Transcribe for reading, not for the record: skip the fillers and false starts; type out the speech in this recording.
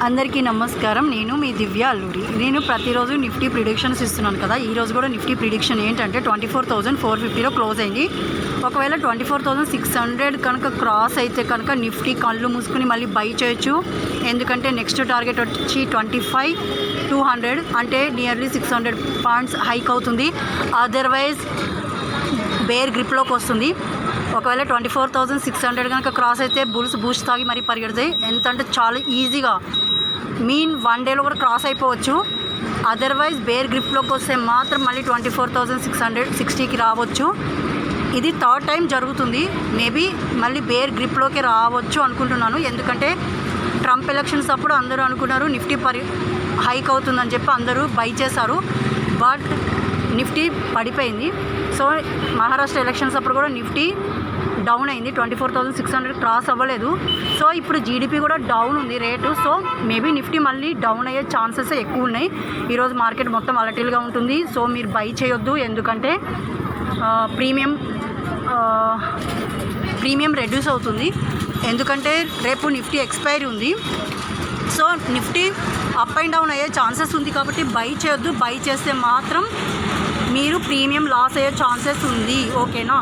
అందరికీ నమస్కారం. నేను మీ దివ్య అల్లూరి. నేను ప్రతిరోజు నిఫ్టీ ప్రిడిక్షన్స్ ఇస్తున్నాను కదా. ఈరోజు కూడా నిఫ్టీ ప్రిడిక్షన్ ఏంటంటే 24,450లో క్లోజ్ అయింది. ఒకవేళ 24,600 కనుక క్రాస్ అయితే కనుక నిఫ్టీ కళ్ళు మూసుకుని మళ్ళీ బై చేయొచ్చు. ఎందుకంటే నెక్స్ట్ టార్గెట్ వచ్చి 25,200 అంటే నియర్లీ 600 పాయింట్స్ హైక్ అవుతుంది. అదర్వైజ్ బేర్ గ్రిప్లోకి వస్తుంది. ఒకవేళ 24,600 కనుక క్రాస్ అయితే బుల్స్ బూస్ట్ తాగి మరీ పరిగెడతాయి. ఎంత అంటే చాలా ఈజీగా వన్ డేలో కూడా క్రాస్ అయిపోవచ్చు. అదర్వైజ్ బేర్ గ్రిప్లోకి వస్తే మాత్రం మళ్ళీ 24,660కి రావచ్చు. ఇది థర్డ్ టైం జరుగుతుంది. మేబీ మళ్ళీ బేర్ గ్రిప్లోకి రావచ్చు అనుకుంటున్నాను. ఎందుకంటే ట్రంప్ ఎలక్షన్స్ అప్పుడు అందరూ అనుకున్నారు నిఫ్టీ హైక్ అవుతుందని చెప్పి అందరూ బై చేశారు. బట్ నిఫ్టీ పడిపోయింది. సో మహారాష్ట్ర ఎలక్షన్స్ అప్పుడు కూడా నిఫ్టీ డౌన్ అయింది. 24,600 క్రాస్ అవ్వలేదు. సో ఇప్పుడు జీడిపి కూడా డౌన్ ఉంది రేటు. సో మేబీ నిఫ్టీ మళ్ళీ డౌన్ అయ్యే ఛాన్సెస్ ఎక్కువ ఉన్నాయి. ఈరోజు మార్కెట్ మొత్తం అలటిల్గా ఉంటుంది. సో మీరు బై చేయొద్దు. ఎందుకంటే ప్రీమియం రెడ్యూస్ అవుతుంది. ఎందుకంటే రేపు నిఫ్టీ ఎక్స్పైరీ ఉంది. So Nifty up and down అయ్యే ఛాన్సెస్ ఉంది కాబట్టి బై చేయొద్దు. బై చేస్తే మాత్రం మీరు ప్రీమియం లాస్ అయ్యే ఛాన్సెస్ ఉంది. ఓకేనా?